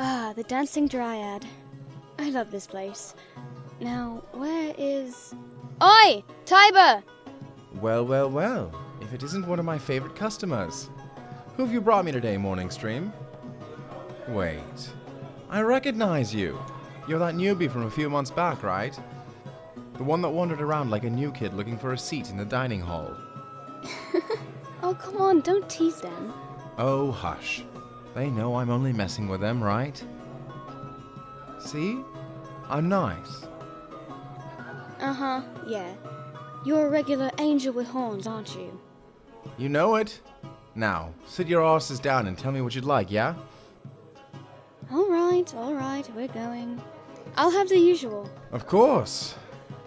Ah, the Dancing Dryad. I love this place. Now, where is... Oi! Tiber! Well, if it isn't one of my favorite customers. Who have you brought me today, Morning Stream? Wait, I recognize you. You're that newbie from a few months back, right? The one that wandered around like a new kid looking for a seat in the dining hall. Oh, come on, don't tease them. Oh, hush. They know I'm only messing with them, right? See? I'm nice. Uh-huh, yeah. You're a regular angel with horns, aren't you? You know it. Now, sit your asses down and tell me what you'd like, yeah? Alright, we're going. I'll have the usual. Of course.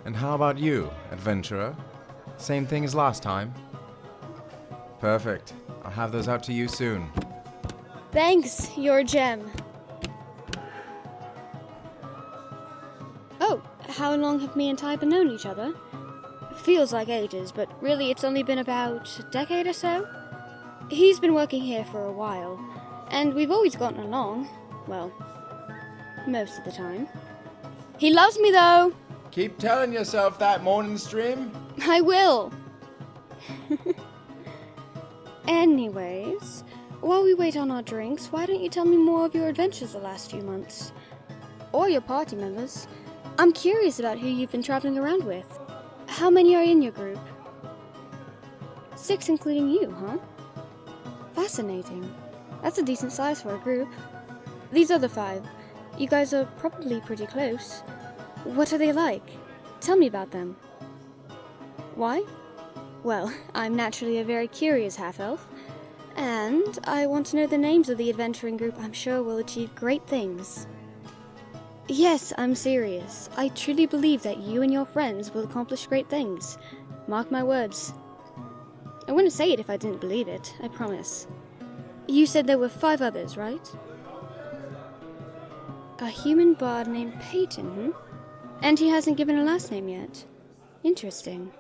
And how about you, adventurer? Same thing as last time? Perfect. I'll have those out to you soon. Thanks, you're a gem. Oh, how long have me and Tiber known each other? Feels like ages, but really it's only been about a decade or so. He's been working here for a while, and we've always gotten along. Well, most of the time. He loves me, though. Keep telling yourself that, Morning Stream. I will. Anyways, while we wait on our drinks, why don't you tell me more of your adventures the last few months? Or your party members. I'm curious about who you've been traveling around with. How many are in your group? 6 including you, huh? Fascinating. That's a decent size for a group. These other 5, you guys are probably pretty close. What are they like? Tell me about them. Why? Well, I'm naturally a very curious half-elf, and I want to know the names of the adventuring group I'm sure will achieve great things. Yes, I'm serious. I truly believe that you and your friends will accomplish great things. Mark my words. I wouldn't say it if I didn't believe it, I promise. You said there were 5 others, right? A human bard named Peyton, And he hasn't given a last name yet. Interesting.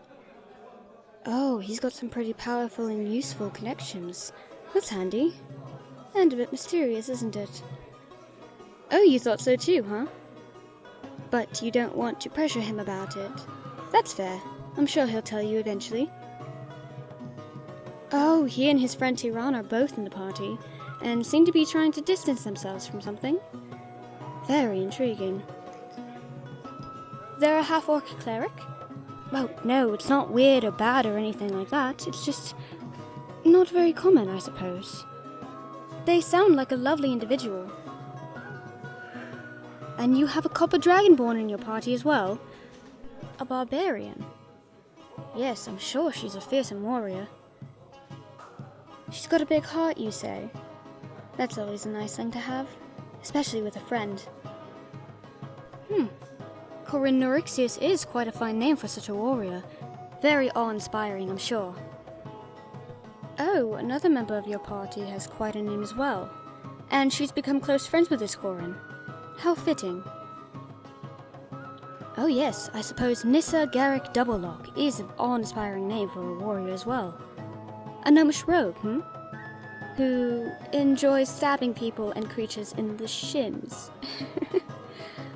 Oh, he's got some pretty powerful and useful connections. That's handy. And a bit mysterious, isn't it? Oh, you thought so too, huh? But you don't want to pressure him about it. That's fair. I'm sure he'll tell you eventually. Oh, he and his friend Tyran are both in the party, and seem to be trying to distance themselves from something. Very intriguing. They're a half-orc cleric? Oh, no, it's not weird or bad or anything like that. It's just not very common, I suppose. They sound like a lovely individual. And you have a copper dragonborn in your party as well? A barbarian? Yes, I'm sure she's a fearsome warrior. She's got a big heart, you say? That's always a nice thing to have, especially with a friend. Corin Norixius is quite a fine name for such a warrior. Very awe-inspiring, I'm sure. Oh, another member of your party has quite a name as well. And she's become close friends with this Corin. How fitting. Oh yes, I suppose Nissa Garrick Doublelock is an awe-inspiring name for a warrior as well. A gnomish rogue, who enjoys stabbing people and creatures in the shins.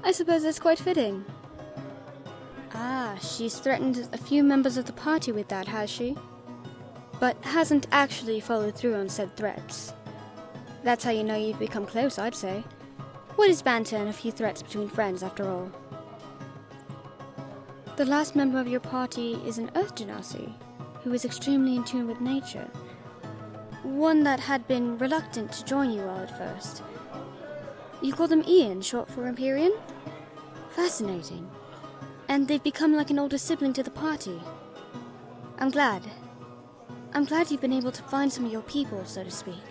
I suppose that's quite fitting. Ah, she's threatened a few members of the party with that, has she? But hasn't actually followed through on said threats. That's how you know you've become close, I'd say. What is banter and a few threats between friends, after all? The last member of your party is an Earth Genasi, who is extremely in tune with nature. One that had been reluctant to join you all at first. You call them Ian, short for Empyrean? Fascinating. And they've become like an older sibling to the party. I'm glad. I'm glad you've been able to find some of your people, so to speak.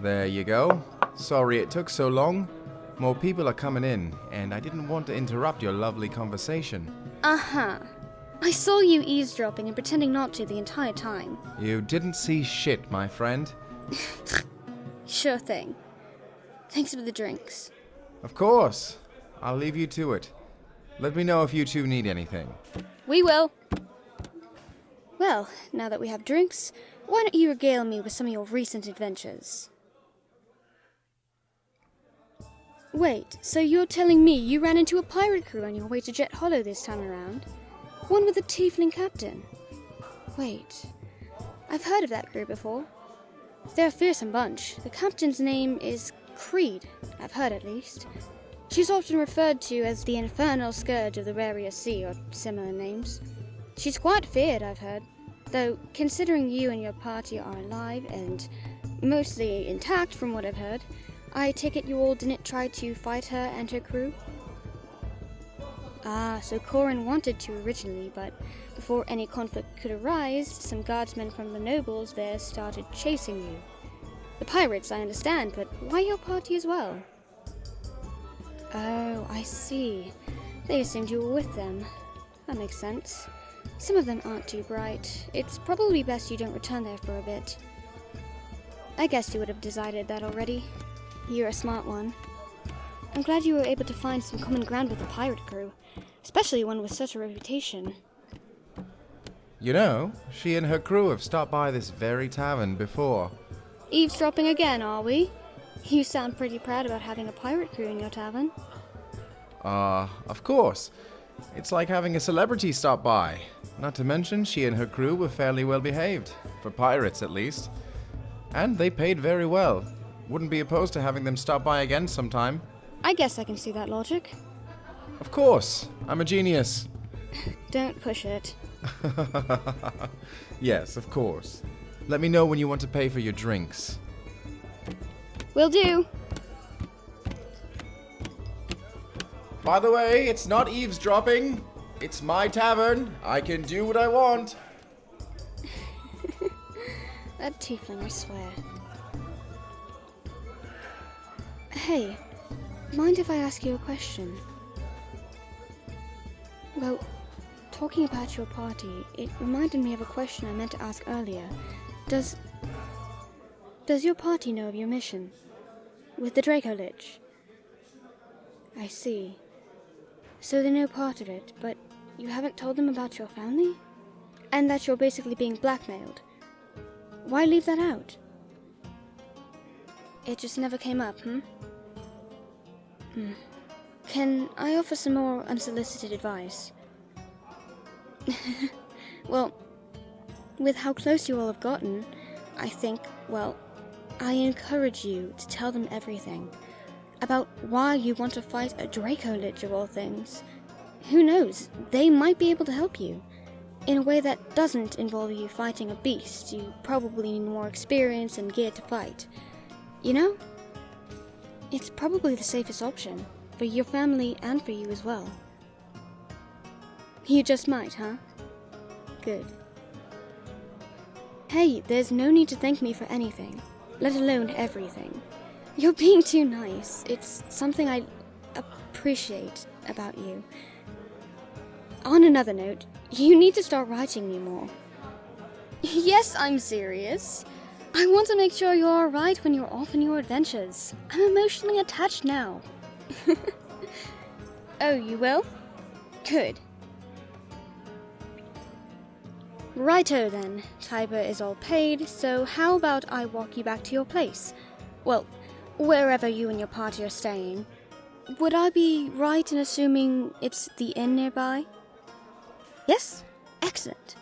There you go. Sorry it took so long. More people are coming in, and I didn't want to interrupt your lovely conversation. Uh-huh. I saw you eavesdropping and pretending not to the entire time. You didn't see shit, my friend. Sure thing. Thanks for the drinks. Of course. I'll leave you to it. Let me know if you two need anything. We will. Well, now that we have drinks, why don't you regale me with some of your recent adventures? Wait, so you're telling me you ran into a pirate crew on your way to Jet Hollow this time around? One with a tiefling captain? Wait, I've heard of that crew before. They're a fearsome bunch. The captain's name is Creed, I've heard at least. She's often referred to as the infernal scourge of the Rarier Sea or similar names. She's quite feared, I've heard. Though, considering you and your party are alive and mostly intact from what I've heard, I take it you all didn't try to fight her and her crew? Ah, so Corin wanted to originally, but before any conflict could arise, some guardsmen from the nobles there started chasing you. The pirates, I understand, but why your party as well? Oh, I see. They assumed you were with them. That makes sense. Some of them aren't too bright. It's probably best you don't return there for a bit. I guess you would have decided that already. You're a smart one. I'm glad you were able to find some common ground with the pirate crew, especially one with such a reputation. You know, she and her crew have stopped by this very tavern before. Eavesdropping again, are we? You sound pretty proud about having a pirate crew in your tavern. Of course. It's like having a celebrity stop by. Not to mention, she and her crew were fairly well behaved. For pirates, at least. And they paid very well. Wouldn't be opposed to having them stop by again sometime. I guess I can see that logic. Of course. I'm a genius. Don't push it. Yes, of course. Let me know when you want to pay for your drinks. Will do. By the way, it's not eavesdropping. It's my tavern. I can do what I want. That tiefling, I swear. Hey, mind if I ask you a question? Well, talking about your party, it reminded me of a question I meant to ask earlier. Does your party know of your mission? With the Draco Lich? I see. So they know part of it, but you haven't told them about your family? And that you're basically being blackmailed? Why leave that out? It just never came up, Can I offer some more unsolicited advice? Well, with how close you all have gotten, I think, I encourage you to tell them everything. About why you want to fight a Draco Lich of all things. Who knows, they might be able to help you. In a way that doesn't involve you fighting a beast. You probably need more experience and gear to fight. You know? It's probably the safest option. For your family and for you as well. You just might, huh? Good. Hey, there's no need to thank me for anything. Let alone everything. You're being too nice. It's something I appreciate about you. On another note, you need to start writing me more. Yes, I'm serious. I want to make sure you're alright when you're off on your adventures. I'm emotionally attached now. Oh, you will? Good. Righto then. Tiber is all paid, so how about I walk you back to your place? Well, wherever you and your party are staying. Would I be right in assuming it's the inn nearby? Yes? Excellent.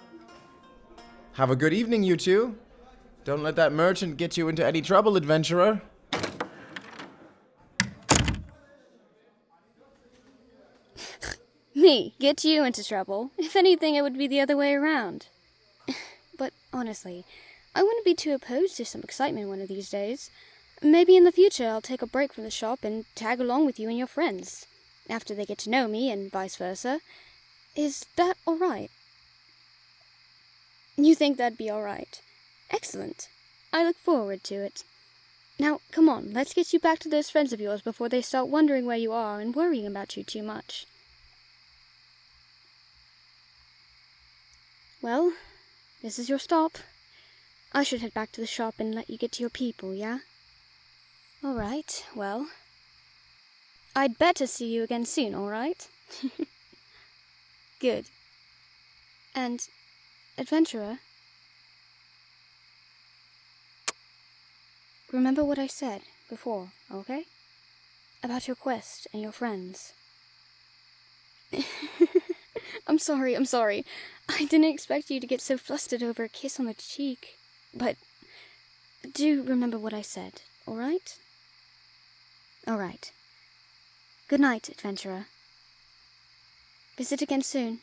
Have a good evening, you two. Don't let that merchant get you into any trouble, adventurer. Me, get you into trouble. If anything, it would be the other way around. But honestly, I wouldn't be too opposed to some excitement one of these days. Maybe in the future I'll take a break from the shop and tag along with you and your friends. After they get to know me and vice versa. Is that alright? You think that'd be alright? Excellent. I look forward to it. Now, come on, let's get you back to those friends of yours before they start wondering where you are and worrying about you too much. Well, this is your stop. I should head back to the shop and let you get to your people, yeah? Alright, well. I'd better see you again soon, alright? Good. And, adventurer, remember what I said before, okay? about your quest and your friends. I'm sorry. I didn't expect you to get so flustered over a kiss on the cheek. But do remember what I said, alright? Alright. Good night, adventurer. Visit again soon.